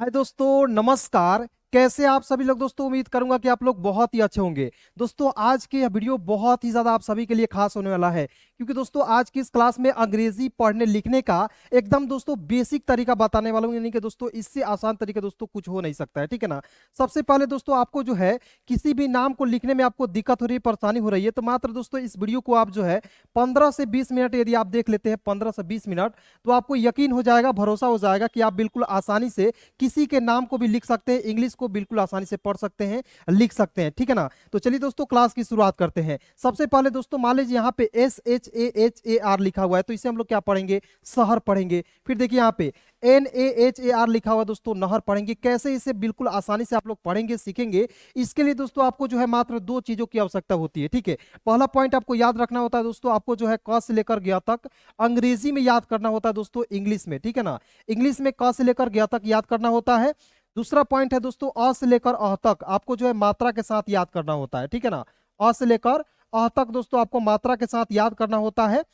हाय दोस्तों, नमस्कार। कैसे आप सभी लोग दोस्तों? उम्मीद करूंगा कि आप लोग बहुत ही अच्छे होंगे। दोस्तों आज की यह वीडियो बहुत ही ज्यादा आप सभी के लिए खास होने वाला है, क्योंकि दोस्तों आज की इस क्लास में अंग्रेजी पढ़ने लिखने का एकदम दोस्तों बेसिक तरीका बताने वाला हूं। यानी कि दोस्तों इससे आसान तरीका दोस्तों कुछ हो नहीं सकता है, ठीक है ना। सबसे पहले दोस्तों आपको जो है किसी भी नाम को लिखने में आपको दिक्कत हो रही है, परेशानी हो रही है, तो मात्र दोस्तों इस वीडियो को आप जो है 15 से 20 मिनट यदि आप देख लेते हैं, 15 से 20 मिनट, तो आपको यकीन हो जाएगा, भरोसा हो जाएगा कि आप बिल्कुल आसानी से किसी के नाम को भी लिख सकते हैं, इंग्लिश को बिल्कुल आसानी से पढ़ सकते हैं, लिख सकते हैं, ठीक है ना। तो चलिए दोस्तों क्लास की शुरुआत करते हैं। सबसे पहले दोस्तों मान लीजिए यहाँ पे SHAHAR लिखा हुआ है, तो इसे हम लोग क्या पढ़ेंगे? शहर पढ़ेंगे। फिर देखिए यहाँ पे NAHAR लिखा हुआ दोस्तों, नहर पढ़ेंगे। कैसे इसे बिल्कुल आसानी से आप लोग पढ़ेंगे, सीखेंगे, इसके लिए दोस्तों आपको जो है मात्र दो चीजों की आवश्यकता होती है, ठीक है। पहला पॉइंट आपको याद रखना होता है दोस्तों, आपको जो है क से लेकर ग तक अंग्रेजी में याद करना होता है दोस्तों, इंग्लिश में, ठीक है ना। इंग्लिश में क से लेकर ग तक याद करना होता है। दूसरा पॉइंट है दोस्तों, अ से लेकर अह तक आपको जो है मात्रा के साथ याद करना होता है, ठीक है ना। अ से लेकर अह तक दोस्तों आपको मात्रा के साथ याद करना होता है।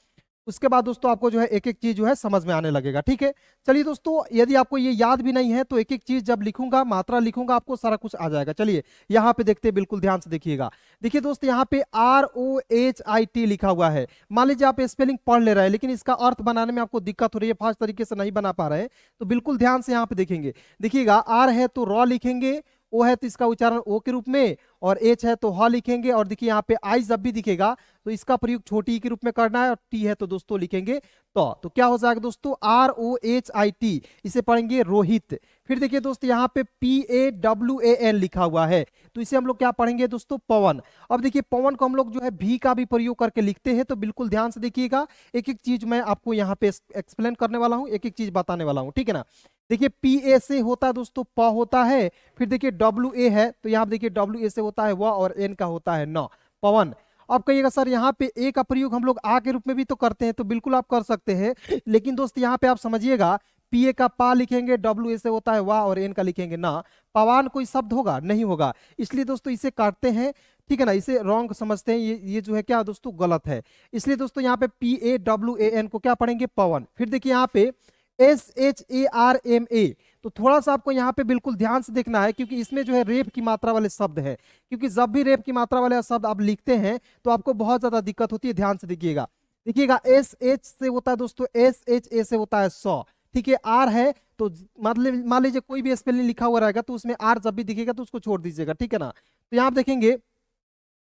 उसके बाद दोस्तों आपको जो है एक एक चीज जो है समझ में आने लगेगा, ठीक है। चलिए दोस्तों यदि आपको ये याद भी नहीं है तो एक एक चीज जब लिखूंगा, मात्रा लिखूंगा, आपको सारा कुछ आ जाएगा। चलिए यहाँ पे देखते हैं, बिल्कुल ध्यान से देखिएगा। देखिए दोस्त यहाँ पे ROHIT लिखा हुआ है। मान लीजिए आप स्पेलिंग पढ़ ले रहे हैं, लेकिन इसका अर्थ बनाने में आपको दिक्कत हो रही है, फास्ट तरीके से नहीं बना पा रहे हैं, तो बिल्कुल ध्यान से यहाँ पे देखेंगे। देखिएगा, आर है तो रॉ लिखेंगे, ओ है तो इसका उच्चारण ओ के रूप में, और एच है तो ह लिखेंगे, और देखिए यहाँ पे आई जब भी दिखेगा तो इसका प्रयोग छोटी ई के रूप में करना है, और टी है तो दोस्तों लिखेंगे तो क्या हो जाएगा दोस्तों? ROHIT, इसे पढ़ेंगे रोहित। फिर देखिए दोस्तों यहाँ पे PAWAN लिखा हुआ है, तो इसे हम लोग क्या पढ़ेंगे दोस्तों? पवन। अब देखिए पवन को हम लोग जो है भी का भी प्रयोग करके लिखते हैं, तो बिल्कुल ध्यान से देखिएगा। एक एक चीज मैं आपको यहाँ पे एक्सप्लेन करने वाला हूँ, एक एक चीज बताने वाला हूँ, ठीक है ना। देखिए PA से होता है दोस्तों प होता है। फिर देखिए WA है, तो यहाँ देखिए WA से होता है व, और N का होता है न, पवन। अब कहिएगा सर यहाँ पे ए का प्रयोग हम लोग आ के रूप में भी तो करते हैं, तो बिल्कुल आप कर सकते हैं, लेकिन दोस्त यहाँ पे आप समझिएगा, पीए का पा लिखेंगे, WA से होता है वाह, और एन का लिखेंगे ना। पवान कोई शब्द होगा? नहीं होगा। इसलिए दोस्तों इसे काटते हैं, ठीक है ना, इसे रॉन्ग समझते हैं, ये जो है क्या दोस्तों? गलत है। इसलिए दोस्तों यहाँ पे PAWAN को क्या पढ़ेंगे? पवन। फिर देखिए यहाँ पे SHARMA, तो थोड़ा सा आपको यहाँ पे बिल्कुल ध्यान से देखना है, क्योंकि इसमें जो है रेप की मात्रा वाले शब्द है। क्योंकि जब भी रेप की मात्रा वाले शब्द आप लिखते हैं तो आपको बहुत ज्यादा दिक्कत होती है, ध्यान से देखिएगा। देखिएगा SH से होता है दोस्तों SHA से होता है सौ, ठीक है। आर है तो मतलब मान लीजिए कोई भी स्पेलिंग लिखा हुआ रहेगा तो उसमें आर जब भी दिखेगा तो उसको छोड़ दीजिएगा, ठीक है ना। तो यहाँ आप देखेंगे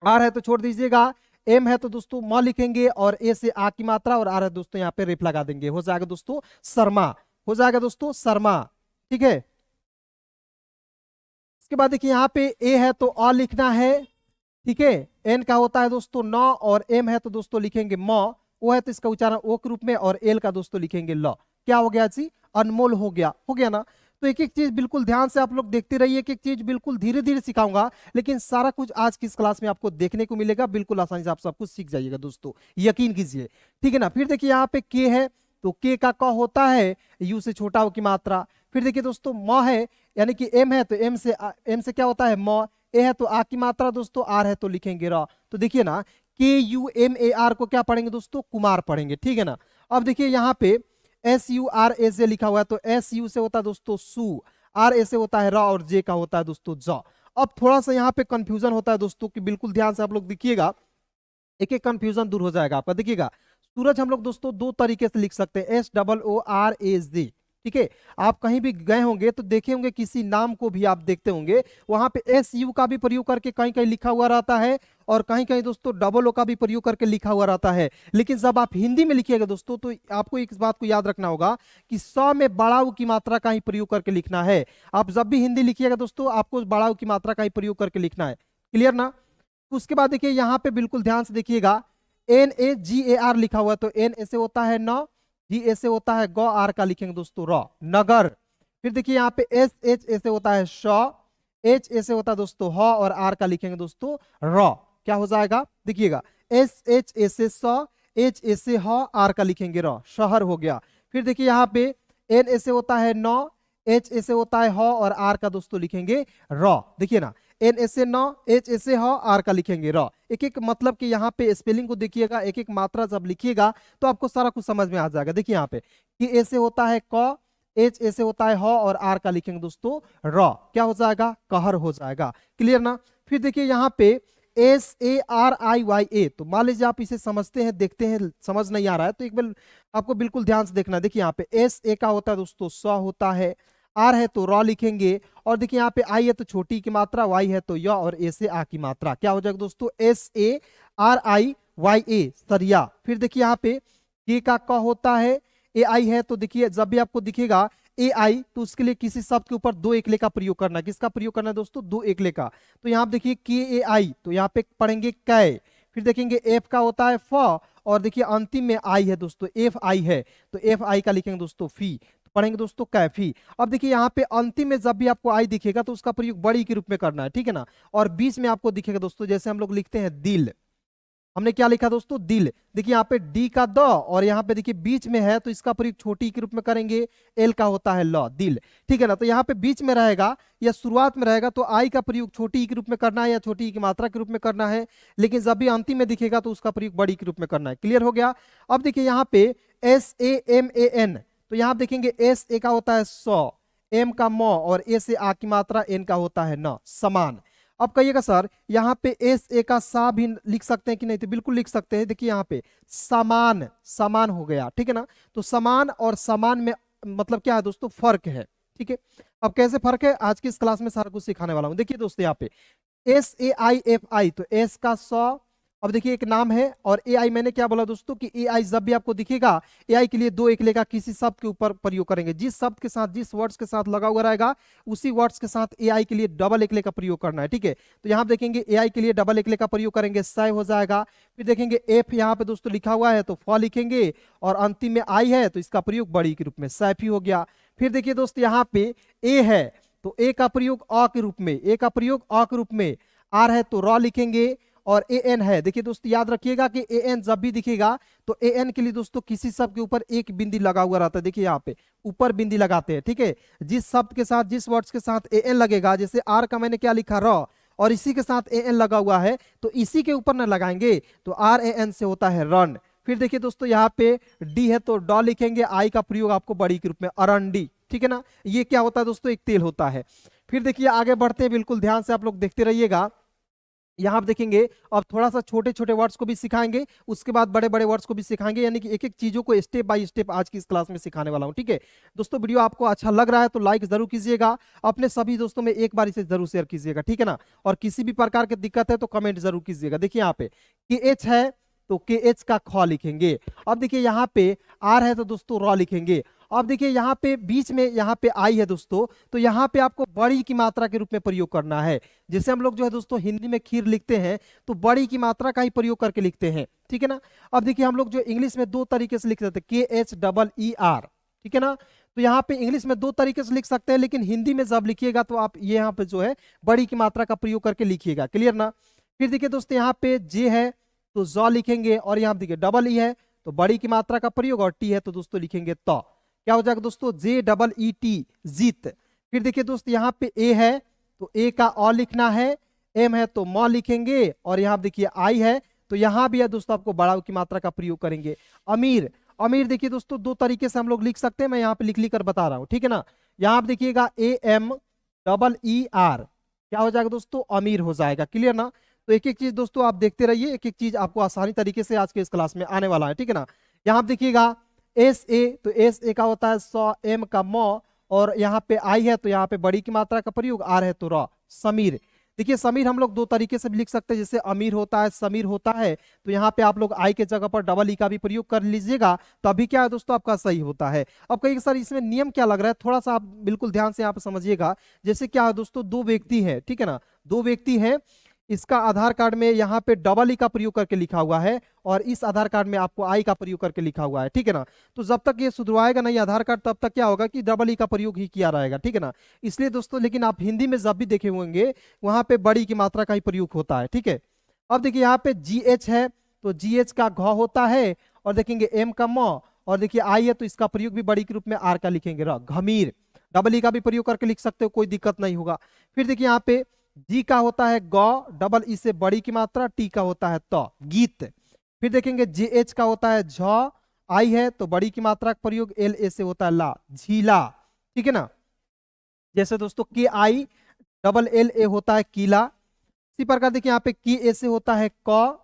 आर है तो छोड़ दीजिएगा, एम है तो दोस्तों म लिखेंगे, और ए से आ की मात्रा, और आर है दोस्तों यहाँ पे रेप लगा देंगे, हो जाएगा दोस्तों शर्मा, हो जाएगा दोस्तों शर्मा, ठीक है। इसके बाद देखिए यहाँ पे ए है तो अ लिखना है, ठीक है। एन का होता है दोस्तों न, और एम है तो दोस्तों लिखेंगे म, ओ है तो इसका उच्चारण ओ के रूप में, और एल का दोस्तों लिखेंगे ल। क्या हो गया जी? अनमोल हो गया ना। तो एक एक चीज बिल्कुल ध्यान से आप लोग देखते रहिए, एक एक चीज बिल्कुल धीरे धीरे सिखाऊंगा, लेकिन सारा कुछ आज की इस क्लास में आपको देखने को मिलेगा, बिल्कुल आसानी से आप सब कुछ सीख जाइएगा दोस्तों, यकीन कीजिए, ठीक है ना। फिर देखिए यहाँ पे के है, तो के का क होता है यू से छोटा हो की मात्रा। फिर देखिए दोस्तों म है, यानी कि एम है तो एम से क्या होता है? म। ए है तो आ की मात्रा दोस्तों, आर है तो लिखेंगे र। तो देखिए ना, KUMAR को क्या पढ़ेंगे दोस्तों? कुमार पढ़ेंगे, ठीक है ना। अब देखिए यहाँ पे SURA से लिखा हुआ है, तो SU से होता है दोस्तों सु, RA से होता है र, और जे का होता है दोस्तों ज। अब थोड़ा सा यहाँ पे कंफ्यूजन होता है दोस्तों, कि बिल्कुल ध्यान से आप लोग देखिएगा, एक एक कंफ्यूजन दूर हो जाएगा आपका। देखिएगा सूरज हम लोग दोस्तों दो तरीके से लिख सकते हैं, SOORAZ, ठीक है। आप कहीं भी गए होंगे तो देखे होंगे, किसी नाम को भी आप देखते होंगे, वहां पे SU का भी प्रयोग करके कहीं कहीं लिखा हुआ रहता है, और कहीं कहीं दोस्तों डबल ओ का भी प्रयोग करके लिखा हुआ रहता है। लेकिन जब आप हिंदी में लिखिएगा दोस्तों, तो आपको एक बात को याद रखना होगा कि स में बड़ा ऊ की मात्रा का ही प्रयोग करके लिखना है। आप जब भी हिंदी लिखिएगा दोस्तों, आपको बड़ा ऊ की मात्रा का ही प्रयोग करके लिखना है, क्लियर ना। उसके बाद देखिए यहाँ पे बिल्कुल ध्यान से देखिएगा, NAGAR लिखा हुआ है, तो एन ऐसे होता है न, जी ऐसे होता है ग, आर का लिखेंगे दोस्तों र, नगर। फिर देखिए यहाँ पे SH ऐसे होता है श, एच ऐसे होता है दोस्तों ह, और आर का लिखेंगे दोस्तों र। क्या हो जाएगा? देखिएगा SH ऐसे स, एच ऐसे ह, आर का लिखेंगे र, शहर हो गया। फिर देखिए यहाँ पे एन ऐसे होता है न, एच ऐसे होता है ह, और आर का दोस्तों लिखेंगे र। देखिए ना, एन ऐसे न, एच ऐसे ह, आर का लिखेंगे र। एक एक मतलब कि यहाँ पे स्पेलिंग को देखिएगा, एक एक मात्रा जब लिखिएगा तो आपको सारा कुछ समझ में आ जाएगा। देखिए यहाँ पे कि ऐसे होता है क, एच ए से होता है ह, और आर का लिखेंगे दोस्तों र, क्या हो जाएगा, कहर हो जाएगा। क्लियर ना। फिर देखिए यहाँ पे SARIYA, तो मान लीजिए आप इसे समझते हैं, देखते हैं, समझ नहीं आ रहा है तो एक बार आपको बिल्कुल ध्यान से देखना। देखिए यहाँ पे एस ए का होता है दोस्तों स होता है, आर है तो र लिखेंगे, और देखिए यहाँ पे आई है तो छोटी की मात्रा, वाई है तो य, और ए से आ की मात्रा, क्या हो जाएगा दोस्तों SARIYA, सरिया। फिर देखिए यहाँ पे के का क होता है, ए आई है तो देखिए जब भी आपको दिखेगा ए आई तो उसके लिए किसी शब्द के ऊपर दो एकले का प्रयोग करना है। किसका प्रयोग करना है दोस्तों, दो एकले का। तो यहाँ पे देखिए के ए आई, तो यहाँ पे पढ़ेंगे कै। फिर देखेंगे एफ का होता है फ, और देखिए अंतिम में आई है दोस्तों, एफ आई है तो एफ आई का लिखेंगे दोस्तों फी, तो पढ़ेंगे दोस्तों कैफी। अब देखिए यहाँ पे अंतिम में जब भी आपको आई दिखेगा तो उसका प्रयोग बड़ी के रूप में करना है, ठीक है ना। और बीच में आपको दिखेगा दोस्तों, जैसे हम लोग लिखते हैं दिल, हमने क्या लिखा दोस्तों, दिल। देखिए यहाँ पे डी का द, और यहाँ पे देखिए बीच में है तो इसका प्रयोग छोटी के रूप में करेंगे, एल का होता है ल, दिल, ठीक है ना। तो यहाँ पे बीच में रहेगा या शुरुआत में रहेगा तो आई का प्रयोग छोटी के रूप में करना है या छोटी की मात्रा के रूप में करना है, लेकिन जब भी अंतिम में दिखेगा तो उसका प्रयोग बड़ी के रूप में करना है। क्लियर हो गया। अब देखिए यहाँ पे SAMAN, तो यहाँ देखेंगे एस ए का होता है स, एम का म, और ए से आ की मात्रा, एन का होता है न, समान। अब कहिएगा सर यहाँ पे एस ए का सा भी लिख सकते हैं कि नहीं, तो बिल्कुल लिख सकते हैं। देखिए यहाँ पे समान, समान हो गया, ठीक है ना। तो समान और समान में मतलब क्या है दोस्तों, फर्क है, ठीक है। अब कैसे फर्क है आज की इस क्लास में सारा कुछ सिखाने वाला हूं। देखिए दोस्तों यहाँ पे SAIFI, तो एस का 100, अब देखिए एक नाम है, और ए आई मैंने क्या बोला दोस्तों कि ए आई जब भी आपको दिखेगा ए आई के लिए दो एकले का किसी शब्द के ऊपर प्रयोग करेंगे, जिस शब्द के साथ जिस वर्ड्स के साथ लगा हुआ रहेगा उसी वर्ड्स के साथ ए आई के लिए डबल एकले का प्रयोग करना है, ठीक है। तो यहाँ देखेंगे ए आई के लिए डबल एकले का प्रयोग करेंगे, सय हो जाएगा। फिर देखेंगे एफ यहाँ पे दोस्तों लिखा हुआ है तो फ लिखेंगे, और अंतिम में आई है तो इसका प्रयोग बड़ी के रूप में सैफी हो गया। फिर देखिए दोस्तों यहाँ पे ए है तो ए का प्रयोग अ के रूप में, ए का प्रयोग अ के रूप में, आर है तो र लिखेंगे, और ए एन है। देखिए दोस्तों याद रखिएगा कि ए एन जब भी दिखेगा तो ए एन के लिए दोस्तों किसी शब्द के ऊपर एक बिंदी लगा हुआ रहता है। देखिए यहाँ पे ऊपर बिंदी लगाते हैं, ठीक है। जिस शब्द के साथ जिस वर्ड्स के साथ ए एन लगेगा, जैसे आर का मैंने क्या लिखा र, और इसी के साथ ए एन लगा हुआ है तो इसी के ऊपर ना लगाएंगे तो आर ए एन से होता है रन। फिर देखिए दोस्तों यहाँ पे डी है तो ड लिखेंगे, आई का प्रयोग आपको बड़ी के रूप में, अरंडी, ठीक है ना। ये क्या होता है दोस्तों, एक तेल होता है। फिर देखिए आगे बढ़ते हैं, बिल्कुल ध्यान से आप लोग देखते रहिएगा। यहाँ आप देखेंगे अब थोड़ा सा छोटे छोटे वर्ड्स को भी सिखाएंगे, उसके बाद बड़े बड़े वर्ड्स को भी सिखाएंगे, यानी कि एक एक चीजों को स्टेप बाय स्टेप आज की इस क्लास में सिखाने वाला हूँ, ठीक है। दोस्तों वीडियो आपको अच्छा लग रहा है तो लाइक जरूर कीजिएगा, अपने सभी दोस्तों में एक बार इसे जरूर शेयर कीजिएगा, ठीक है ना। और किसी भी प्रकार की दिक्कत है तो कमेंट जरूर कीजिएगा। देखिए यहाँ पे कि एच है तो के एच का ख लिखेंगे। अब देखिए यहाँ पे आर है तो दोस्तों र लिखेंगे। अब देखिए यहाँ पे बीच में यहाँ पे आई है दोस्तों, तो यहाँ पे आपको बड़ी की मात्रा के रूप में प्रयोग करना है। जैसे हम लोग जो है दोस्तों हिंदी में खीर लिखते हैं तो बड़ी की मात्रा का ही प्रयोग करके लिखते हैं, ठीक है ना। अब देखिए हम लोग जो इंग्लिश में दो तरीके से लिख सकते हैं, KHEER, ठीक है ना। तो यहाँ पे इंग्लिश में दो तरीके से लिख सकते हैं, लेकिन हिंदी में जब लिखिएगा तो आप ये यहाँ पे जो है बड़ी की मात्रा का प्रयोग करके लिखिएगा। क्लियर ना। फिर देखिए दोस्तों यहाँ पे जे है तो ज लिखेंगे, और यहाँ देखिए डबल ई है तो बड़ी की मात्रा का प्रयोग, और टी है तो दोस्तों लिखेंगे तो, क्या हो जाएगा दोस्तों JEET, जीत। फिर देखिए दोस्तों यहाँ पे ए है तो ए का अ लिखना है, एम है तो म लिखेंगे, और यहाँ देखिए आई है तो यहाँ भी है दोस्तों आपको बड़ा की मात्रा का प्रयोग करेंगे। अमीर, अमीर देखिए दोस्तों दो तरीके से हम लोग लिख सकते हैं, मैं यहाँ पे लिख कर बता रहा हूँ, ठीक है ना। यहाँ आप देखिएगा AMEER, क्या हो जाएगा दोस्तों, अमीर हो जाएगा। क्लियर ना। तो एक एक चीज दोस्तों आप देखते रहिए, एक एक चीज आपको आसानी तरीके से आज के इस क्लास में आने वाला है, ठीक है ना। यहाँ आप देखिएगा एस ए तो एस ए का होता है 100, एम का म, और यहाँ पे आई है तो यहाँ पे बड़ी की मात्रा का प्रयोग, आर है तो र, समीर। देखिए समीर हम लोग दो तरीके से भी लिख सकते हैं, जैसे अमीर होता है, समीर होता है, तो यहाँ पे आप लोग आई के जगह पर डबल ई का भी प्रयोग कर लीजिएगा, तो अभी क्या है दोस्तों आपका सही होता है। अब कहिए सर इसमें नियम क्या लग रहा है, थोड़ा सा आप बिल्कुल ध्यान से यहाँ पे समझिएगा। जैसे क्या है दोस्तों, दो व्यक्ति है, ठीक है ना, दो व्यक्ति है, इसका आधार कार्ड में यहाँ पे डबल ई का प्रयोग करके लिखा हुआ है, और इस आधार कार्ड में आपको आई का प्रयोग करके लिखा हुआ है, ठीक है ना। तो जब तक ये सुधरवाएगा नहीं आधार कार्ड तब तक क्या होगा कि डबल ई का प्रयोग ही किया रहेगा, ठीक है ना। इसलिए दोस्तों लेकिन आप हिंदी में जब भी देखे होंगे वहां पे बड़ी की मात्रा का ही प्रयोग होता है, ठीक है। अब देखिए यहाँ पे GH है तो GH का घ होता है, और देखेंगे एम का म, और देखिए आई है तो इसका प्रयोग भी बड़ी के रूप में आर का लिखेंगे र, घमीर। डबल ई का भी प्रयोग करके लिख सकते हो, कोई दिक्कत नहीं होगा। फिर देखिए यहाँ पे जी का होता है ग, डबल ई से बड़ी की मात्रा, टी का होता है त, गीत। फिर देखेंगे JH का होता है झ, आई है तो बड़ी की मात्रा का प्रयोग, एल ए से होता है ला, झीला। ठीक है ना। जैसे दोस्तों के आई डबल एल ए होता है कीला, इसी प्रकार देखिए यहाँ पे की ए से होता है क,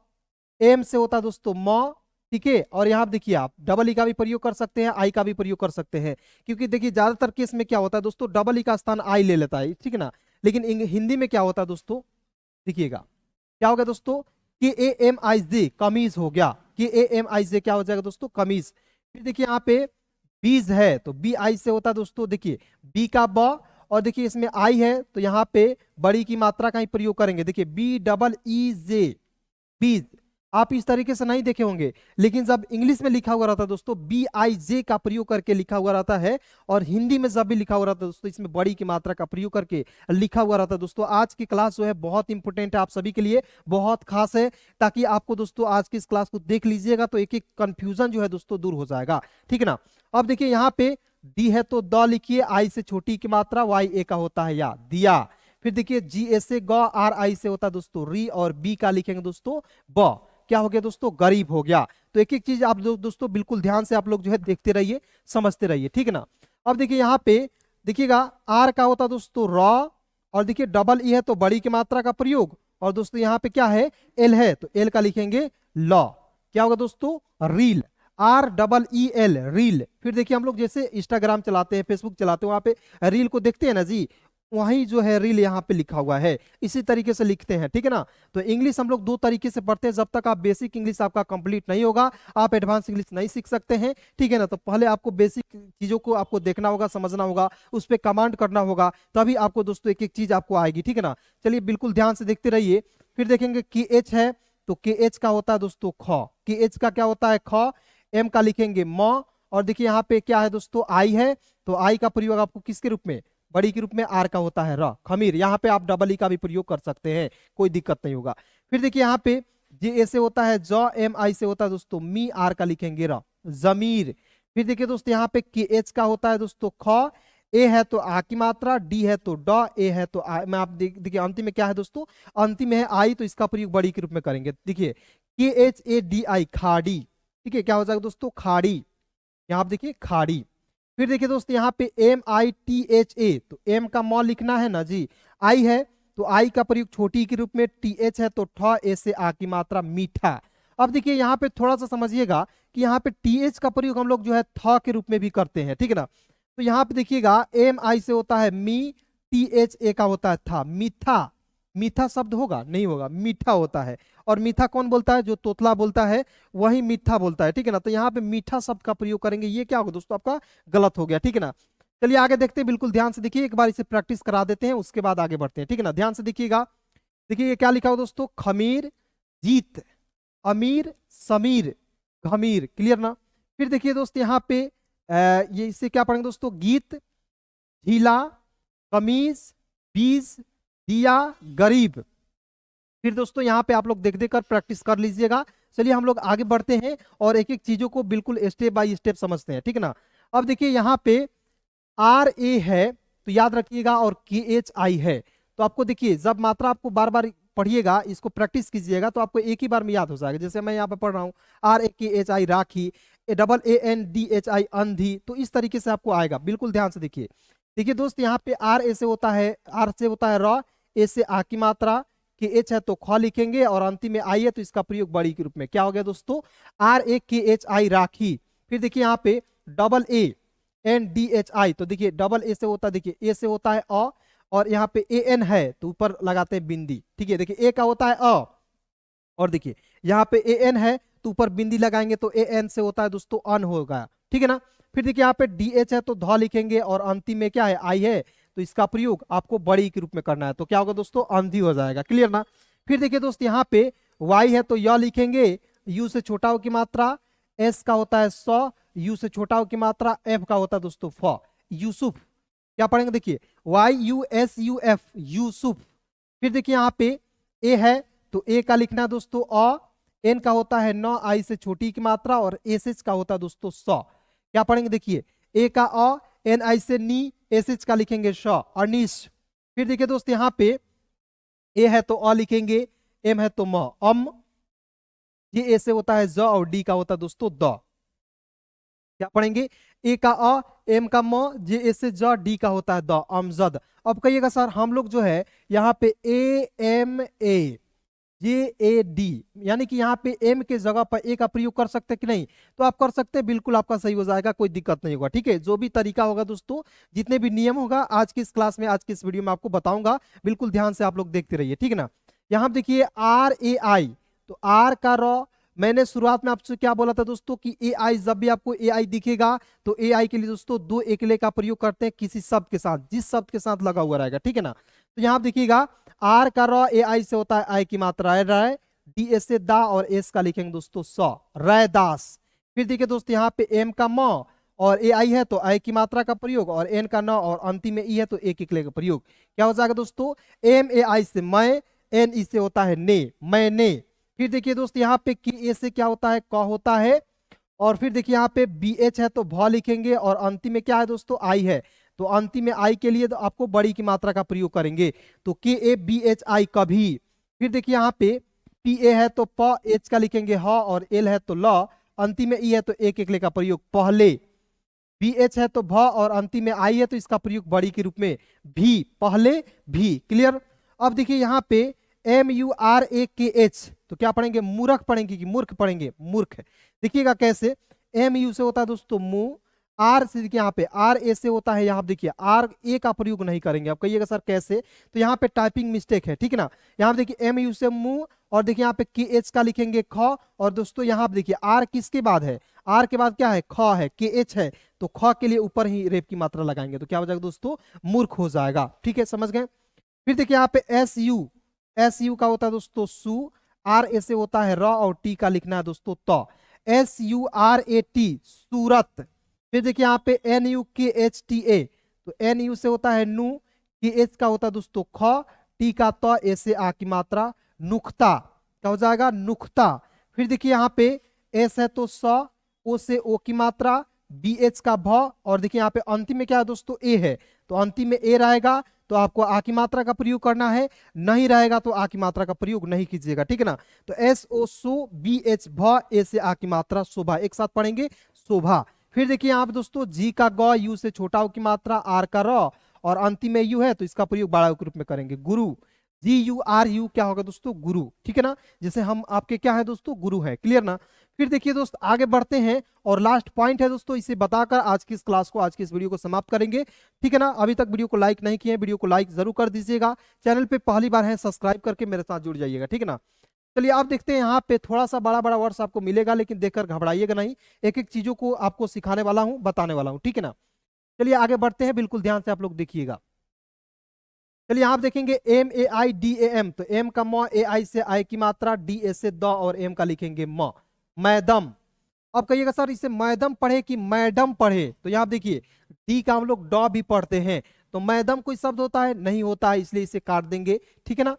एम से होता है दोस्तों म, ठीक है। और यहाँ पे देखिए आप डबल ई का भी प्रयोग कर सकते हैं, आई का भी प्रयोग कर सकते हैं, क्योंकि देखिए ज्यादातर केस में क्या होता है दोस्तों, डबल ई का स्थान आई ले लेता है, ठीक है ना। लेकिन हिंदी में क्या होता है दोस्तों, देखिएगा क्या होगा दोस्तों, के ए एम आई जे कमीज हो गया, के ए एम आई जे क्या हो जाएगा दोस्तों, कमीज। फिर देखिए यहाँ पे बीज है तो बी आई से होता है दोस्तों, देखिए बी का ब, और देखिए इसमें आई है तो यहाँ पे बड़ी की मात्रा का ही प्रयोग करेंगे, देखिए बी डबल ई जे, बीज। आप इस तरीके से नहीं देखे होंगे, लेकिन जब इंग्लिश में लिखा हुआ रहता है दोस्तों, बी आई जे का प्रयोग करके लिखा हुआ रहता है, और हिंदी में जब भी लिखा हुआ रहता है दोस्तों, इसमें बड़ी की मात्रा का प्रयोग करके लिखा हुआ रहता है दोस्तों। आज की क्लास जो है बहुत इंपॉर्टेंट है आप सभी के लिए, बहुत खास है, ताकि आपको दोस्तों आज की इस क्लास को देख लीजिएगा तो एक एक कंफ्यूजन जो है दोस्तों दूर हो जाएगा, ठीक है ना। अब देखिए यहाँ पे डी है तो द लिखिए, आई से छोटी की मात्रा, वाई ए का होता है या, दिया। फिर देखिए जी ए से ग, आर आई से होता है दोस्तों री, और बी का लिखेंगे दोस्तों ब, क्या हो गया दोस्तों, गरीब हो गया। तो एक एक चीज आप दोस्तों बिल्कुल ध्यान से आप लोग जो है देखते रहिए, समझते रहिए, ठीक है ना। अब देखिए यहाँ पे देखिएगा आर का होता है दोस्तों रॉ, और देखिए डबल ई है तो बड़ी की मात्रा का प्रयोग, और दोस्तों यहाँ पे क्या है, एल है तो एल का लिखेंगे लॉ, क्या होगा दोस्तों, reel, R double E L, reel. फिर देखिए हम लोग जैसे इंस्टाग्राम चलाते हैं, फेसबुक चलाते हैं, वहां पे रील को देखते हैं ना जी, वही जो है रील यहाँ पे लिखा हुआ है, इसी तरीके से लिखते हैं, ठीक है ना। तो इंग्लिश हम लोग दो तरीके से पढ़ते हैं, जब तक आप बेसिक इंग्लिश आपका कंप्लीट नहीं होगा आप एडवांस इंग्लिश नहीं सीख सकते हैं, ठीक है ना। तो पहले आपको बेसिक चीजों को आपको देखना होगा, समझना होगा, उस पर कमांड करना होगा, तभी आपको दोस्तों एक एक चीज आपको आएगी, ठीक है ना। चलिए बिल्कुल ध्यान से देखते रहिए। फिर देखेंगे की एच है तो के एच का होता है दोस्तों ख, के एच का क्या होता है ख, एम का लिखेंगे म, और देखिए यहाँ पे क्या है दोस्तों, आई है तो आई का प्रयोग आपको किसके रूप में, बड़ी के रूप में, आर का होता है र, खमीर। यहाँ पे आप डबल ई का भी प्रयोग कर सकते हैं, कोई दिक्कत नहीं होगा। फिर देखिए यहाँ पे जे ए से होता है ज, एम आई से होता है दोस्तों मी, आर का लिखेंगे र, जमीर। फिर देखिए दोस्तों यहाँ पे के एच का होता है दोस्तों ख, ए है तो आ की मात्रा, डी है तो ड, ए है तो आ, मैं आप देखिए अंतिम में क्या है दोस्तों, अंतिम में है आई, तो इसका प्रयोग बड़ी के रूप में करेंगे। देखिए के एच ए डी आई, खाड़ी, ठीक है, क्या हो जाएगा दोस्तों, खाड़ी, यहाँ आप देखिए खाड़ी। फिर देखिए दोस्तों यहाँ पे M I T H A, तो एम का मॉल लिखना है ना जी, आई है तो आई का प्रयोग छोटी के रूप में, टी एच है तो ठ, ए से आ की मात्रा, मीठा। अब देखिए यहाँ पे थोड़ा सा समझिएगा कि यहाँ पे टी एच का प्रयोग हम लोग जो है थ के रूप में भी करते हैं, ठीक है ना। तो यहाँ पे देखिएगा एम आई से होता है मी, टी एच ए का होता है था, मीठा, मीठा शब्द होगा, नहीं होगा, मीठा होता है। और मीठा कौन बोलता है, जो तोतला बोलता है वही मीठा बोलता है, ठीक है ना। तो यहाँ पे मीठा शब्द का प्रयोग करेंगे, ये क्या होगा दोस्तों, आपका गलत हो गया, ठीक है ना। चलिए आगे देखते हैं, बिल्कुल ध्यान से देखिए, एक बार इसे प्रैक्टिस करा देते हैं, उसके बाद आगे बढ़ते हैं, ठीक है ना। ध्यान से देखिएगा, देखिए ये क्या लिखा हुआ दोस्तों, खमीर, जीत, अमीर, समीर, घमीर, क्लियर ना। फिर देखिए दोस्त यहाँ पे ये इससे क्या पढ़ेंगे दोस्तों, गीत, झीला, कमीज, बीज, दिया, गरीब। फिर दोस्तों यहाँ पे आप लोग देख देख कर प्रैक्टिस कर लीजिएगा। चलिए हम लोग आगे बढ़ते हैं और एक एक चीजों को बिल्कुल स्टेप बाय स्टेप समझते हैं, ठीक है ना। अब देखिए यहाँ पे आर ए है तो याद रखिएगा, और के एच आई है तो आपको देखिए जब मात्रा आपको बार बार पढ़िएगा, इसको प्रैक्टिस कीजिएगा तो आपको एक ही बार में याद हो जाएगा। जैसे मैं यहाँ पे पढ़ रहा हूँ R A K H I, Rakhi, A double A N D H I, अंधी, तो इस तरीके से आपको आएगा, बिल्कुल ध्यान से देखिए। देखिए दोस्त यहाँ पे आर ए से होता है, आर से होता है र, ए से आ की मात्रा, के एच है तो ख लिखेंगे, और अंतिम में आई है तो इसका प्रयोग बड़ी के रूप में, क्या हो गया दोस्तों, are A K H I, राखी। फिर देखिए यहाँ पे double A N D H I, तो देखिए डबल ए से होता है, देखिए ए से होता है अ, और यहाँ पे ए एन है तो ऊपर लगाते हैं बिंदी, ठीक है। देखिए ए का होता है अ, और देखिए यहाँ पे ए एन है तो ऊपर बिंदी लगाएंगे तो ए एन से होता है दोस्तों अन होगा, ठीक है ना। फिर देखिए यहाँ पे डी एच है तो ध लिखेंगे, और अंतिम में क्या है, आई है तो इसका प्रयोग आपको बड़ी के रूप में करना है, तो क्या होगा दोस्तों, अंधी हो जाएगा, क्लियर ना। फिर देखिए दोस्त यहाँ पे वाई है तो य लिखेंगे, यू से छोटा हो की मात्रा, एस का होता है स, यू से छोटा हो की मात्रा, एफ का होता है दोस्तों फ, यूसुफ। क्या पढ़ेंगे, देखिए why U S U F, Yusuf. फिर देखिए यहाँ पे ए है तो ए का लिखना है दोस्तों अ, एन का होता है न, आई से छोटी की मात्रा, और एस एच का होता है दोस्तों स। क्या पढ़ेंगे, देखिए ए का अ, एन आई से नी, एस एच का लिखेंगे श, अनिश। फिर देखिए दोस्त यहाँ पे ए है तो अ लिखेंगे, एम है तो म, अम, ये ए से होता है ज, और डी का होता है दोस्तों द। क्या पढ़ेंगे, ए का अ, एम का म, जे ए से ज, डी का होता है द, अमजद। अब कहिएगा सर हम लोग जो है यहाँ पे A M A J A D, यानी कि यहाँ पे एम के जगह पर ए का प्रयोग कर सकते हैं कि नहीं? तो आप कर सकते हैं, बिल्कुल आपका सही हो जाएगा, कोई दिक्कत नहीं होगा। ठीक है, जो भी तरीका होगा दोस्तों, जितने भी नियम होगा आज की इस क्लास में, आज की इस वीडियो में आपको बताऊंगा, बिल्कुल ध्यान से आप लोग देखते रहिए। ठीक है ना? यहाँ देखिए आर ए आई, तो आर का रॉ, मैंने शुरुआत में आपसे क्या बोला था दोस्तों कि ए आई, जब भी आपको ए आई दिखेगा तो ए आई के लिए दोस्तों दो एकले का प्रयोग करते हैं किसी शब्द के साथ, जिस शब्द के साथ लगा हुआ रहेगा। ठीक है ना? तो यहाँ देखिएगा आर का रॉ ए आई से होता है आई की मात्रा है राय, डी एस से दा, और एस का लिखेंगे दोस्तों सौ, रैदास। फिर देखिए दोस्तों यहाँ पे एम का म और ए आई है तो आई की मात्रा का प्रयोग, और एन का न और अंतिम में ई है तो एक एकले का प्रयोग। क्या हो जाएगा दोस्तों? एम ए आई से मैं, एन ई से होता है ने, मैंने। फिर देखिए दोस्तों यहाँ पे के ए से क्या होता है? क होता है। और फिर देखिए यहाँ पे बी एच है तो भ लिखेंगे, और अंतिम में क्या है दोस्तों? आई है, तो अंतिम में आई के लिए तो आपको बड़ी की मात्रा का प्रयोग करेंगे, तो के ए बी एच आई कभी। फिर देखिए यहाँ पे पी ए है तो प, एच का लिखेंगे ह, और एल है तो ल, अंतिम में ई है तो एक एकले का प्रयोग पहले। बी एच है तो भ, और अंतिम में आई है तो इसका प्रयोग बड़ी के रूप में भी, पहले भी। क्लियर? अब देखिए यहाँ पे M you R A K H, तो क्या पढ़ेंगे? मूर्ख पढ़ेंगे कि मूर्ख पढ़ेंगे? मूर्ख। देखिएगा कैसे, एम यू से होता है दोस्तों मुंह, आर से देखिए यहाँ पे आर ए से होता है, यहाँ देखिए आर ए का प्रयोग नहीं करेंगे। आप कहिएगा सर कैसे? तो यहाँ पे टाइपिंग मिस्टेक है। ठीक है ना? यहाँ देखिए एम यू से मुंह, और देखिए यहाँ पे के एच का लिखेंगे ख, और दोस्तों यहाँ पे देखिए आर किसके बाद है? आर के बाद क्या है? ख है, के एच है, तो ख के लिए ऊपर ही रेप की मात्रा लगाएंगे, तो क्या हो जाएगा दोस्तों? मूर्ख हो जाएगा। ठीक है, समझ गए? फिर देखिए यहाँ पे एस यू, एस यू का होता है दोस्तों सु, आर ए से होता है र, और टी का लिखना है दोस्तों त, S U R A T, Surat. फिर देखिए यहाँ पे N U K H T A, तो एन यू से होता है नु, के एच का होता है दोस्तों ख, टी का त, ए से आ की मात्रा, नुख्ता। क्या हो जाएगा? नुख्ता। फिर देखिए यहाँ पे एस है तो स, ओ से ओ की मात्रा, बी एच का भ, और देखिए यहाँ पे अंतिम में क्या है दोस्तों? ए है, तो अंतिम में ए रहेगा तो आपको आ की मात्रा का प्रयोग करना है, नहीं रहेगा तो आ की मात्रा का प्रयोग नहीं कीजिएगा। ठीक है ना? तो एस ओ सो, बी एच भ, ए से आ की मात्रा शोभा, एक साथ पढ़ेंगे शोभा। फिर देखिए यहाँ पे दोस्तों जी का ग, यू से छोटा ओ की मात्रा, आर का र, और अंतिम में यू है तो इसका प्रयोग बड़ा के रूप में करेंगे, गुरु। जी यू आर यू क्या होगा दोस्तों? गुरु। ठीक है ना? जैसे हम आपके क्या है दोस्तों? गुरु है। क्लियर ना? फिर देखिए दोस्त आगे बढ़ते हैं, और लास्ट पॉइंट है दोस्तों, इसे बताकर आज की इस क्लास को, आज की इस वीडियो को समाप्त करेंगे। ठीक है ना? अभी तक वीडियो को लाइक नहीं किए, वीडियो को लाइक जरूर कर दीजिएगा। चैनल पे पहली बार है, सब्सक्राइब करके मेरे साथ जुड़ जाइएगा। ठीक है ना? चलिए आप देखते हैं, यहाँ पे थोड़ा सा बड़ा बड़ा वर्ड्स आपको मिलेगा, लेकिन देखकर घबराइएगा नहीं, एक एक चीजों को आपको सिखाने वाला हूँ, बताने वाला हूँ। ठीक है ना? चलिए आगे बढ़ते हैं, बिल्कुल ध्यान से आप लोग देखिएगा। चलिए आप देखेंगे M A I D A M, तो एम का म, ए आई से आई की मात्रा, डी ए से द, और एम का लिखेंगे म, मैदम। अब कहिएगा सर इसे मैदम पढ़े कि मैडम पढ़े? तो यहाँ देखिए डी का हम लोग ड भी पढ़ते हैं, तो मैदम कोई शब्द होता है? नहीं होता है, इसलिए इसे काट देंगे। ठीक है ना?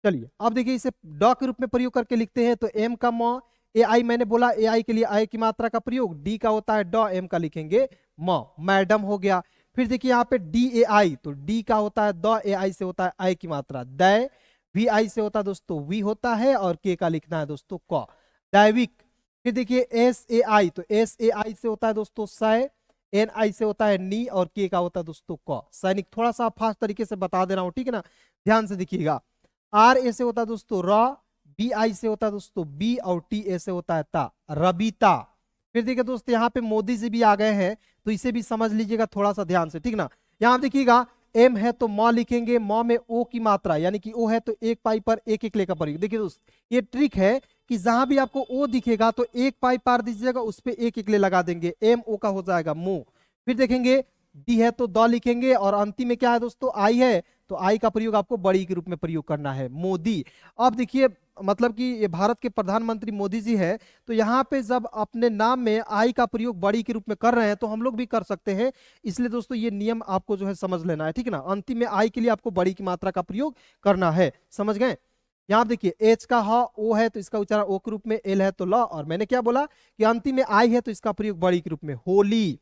चलिए अब देखिए इसे ड के रूप में प्रयोग करके लिखते हैं, तो एम का म, ए आई मैंने बोला ए आई के लिए आई की मात्रा का प्रयोग, डी का होता है ड, एम का लिखेंगे म, मैडम हो गया। फिर देखिए यहाँ पे डी ए आई, तो डी का होता है द, ए आई से होता है आई की मात्रा, दै। वी आई से होता है दोस्तों वी होता है, और के का लिखना है दोस्तों क, दैविक। फिर देखिए एस ए आई, तो एस ए आई से होता है दोस्तों सै, एन आई से होता है नी, और के का होता है दोस्तों क, सैनिक। थोड़ा सा फास्ट तरीके से बता दे रहा हूं, ठीक है ना? ध्यान से देखिएगा। आर ए से होता है दोस्तों र, बी आई से होता है दोस्तों बी, और टी ए से होता है ता, रबीता। फिर देखिए दोस्तों यहाँ पे मोदी जी भी आ गए हैं, तो इसे भी समझ लीजिएगा थोड़ा सा ध्यान से। ठीक ना? यहाँ देखिएगा एम है तो म लिखेंगे, म में ओ की मात्रा, यानी कि ओ है तो एक पाई पर एक एक लेकर प्रयोग। देखिए दोस्त ये ट्रिक है कि जहां भी आपको ओ दिखेगा तो एक पाई पार दीजिएगा, उस पर एक एक ले लगा देंगे, एम ओ का हो जाएगा मुंह। फिर देखेंगे डी है तो द लिखेंगे, और अंतिम में क्या है दोस्तों? आई है, तो आई का प्रयोग आपको बड़ी के रूप में प्रयोग करना है, मोदी। अब देखिए मतलब कि ये भारत के प्रधानमंत्री मोदी जी है, तो यहाँ पे जब अपने नाम में आई का प्रयोग बड़ी के रूप में कर रहे हैं, तो हम लोग भी कर सकते हैं। इसलिए दोस्तों ये नियम आपको जो है समझ लेना है। ठीक है ना? अंतिम में आई के लिए आपको बड़ी की मात्रा का प्रयोग करना है। समझ गए? यहाँ देखिए एच का ह ओ है तो इसका उच्चारण ओ के रूप में, एल है तो ल, और मैंने क्या बोला कि अंतिम में आई है तो इसका प्रयोग बड़ी के रूप में, होली।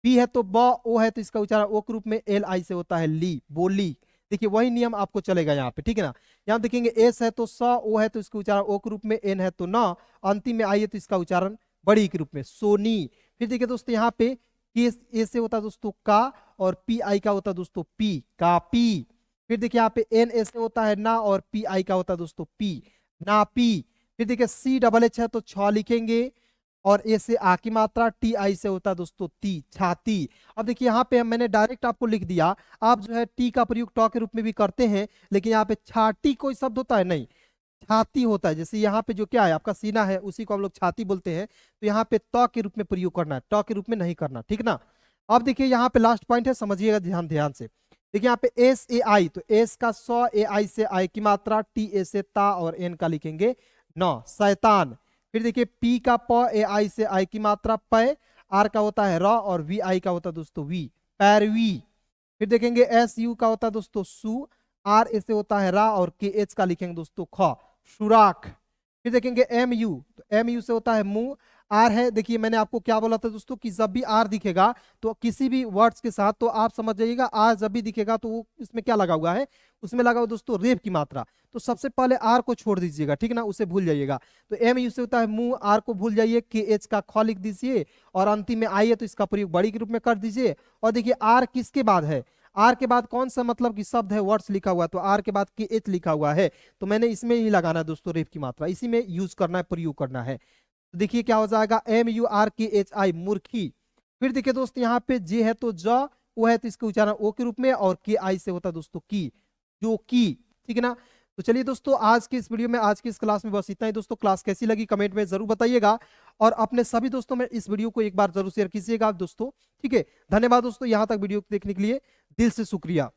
बी है तो ब, ओ है तो इसका उच्चारण ओ के रूप में, एल आई से होता है ली, बोली। देखिए वही नियम आपको चलेगा यहाँ पे। ठीक है ना? यहाँ देखेंगे एस है तो स, ओ है तो इसका उच्चारण ओ के रूप में, एन है तो न, अंतिम में आई है तो इसका उच्चारण बड़ी के रूप में, सोनी। फिर देखिए दोस्तों यहाँ पे के ए से होता है दोस्तों का, और पी आई का होता है दोस्तों पी, कापी। फिर देखिए यहाँ पे एन ए से होता है ना, और पी आई का होता है दोस्तों पी, नापी। फिर देखिए सी डबल एच है तो छ लिखेंगे, और ए से आ की मात्रा, टी आई से होता है दोस्तों ती, छाती। अब देखिए यहाँ पे मैंने डायरेक्ट आपको लिख दिया, आप जो है टी का प्रयोग ट के रूप में भी करते हैं, लेकिन यहाँ पे छाती कोई शब्द होता है नहीं, छाती होता है। जैसे यहाँ पे जो क्या है आपका सीना है, उसी को हम लोग छाती बोलते हैं, तो यहाँ पे त के रूप में प्रयोग करना है, ट के रूप में नहीं करना, ठीक ना। अब देखिए यहाँ पे लास्ट पॉइंट है, समझिएगा ध्यान ध्यान से। देखिए यहाँ पे एस ए आई, तो एस का सौ, ए आई से आई की मात्रा, टी ए से ता, और एन का लिखेंगे नौ, शैतान। फिर देखिए पी का प, ए आई से आई की मात्रा पै, आर का होता है र, और वी आई का होता है दोस्तों वी, पैरवी। फिर देखेंगे एस यू का होता है दोस्तों सु, आर ए से होता है रा, और के एच का लिखेंगे दोस्तों ख, सुराख। फिर देखेंगे एम यू, तो एम यू से होता है मुंह, आर है, देखिए मैंने आपको क्या बोला था दोस्तों कि जब भी आर दिखेगा तो किसी भी वर्ड्स के साथ, तो आप समझ जाइएगा आर जब भी दिखेगा तो वो इसमें क्या लगा हुआ है, उसमें लगा हुआ दोस्तों रेप की मात्रा। तो सबसे पहले आर को छोड़ दीजिएगा, ठीक ना, उसे भूल जाइएगा। तो एम यू से होता है मुंह, आर को भूल जाइए, के एच का ख लिख दीजिए, और अंतिम में आई है तो इसका प्रयोग बड़ी के रूप में कर दीजिए। और देखिए आर किसके बाद है, आर के बाद कौन सा मतलब कि शब्द है, वर्ड्स लिखा हुआ है, तो आर के बाद के एच लिखा हुआ है, तो मैंने इसमें ही लगाना है दोस्तों रेप की मात्रा, इसी में यूज करना है, प्रयोग करना है। तो देखिए क्या हो जाएगा, एम यू आर के एच आई, मूर्खी। फिर देखिए दोस्तों यहाँ पे जे है तो ज, वो है तो इसका उच्चारण ओ के रूप में, और के आई से होता है दोस्तों की, जो की, ठीक है ना। तो चलिए दोस्तों आज की इस वीडियो में, आज की इस क्लास में बस इतना ही दोस्तों। क्लास कैसी लगी कमेंट में जरूर बताइएगा, और अपने सभी दोस्तों में इस वीडियो को एक बार जरूर शेयर कीजिएगा दोस्तों, ठीक है। धन्यवाद दोस्तों, यहाँ तक वीडियो देखने के लिए दिल से शुक्रिया।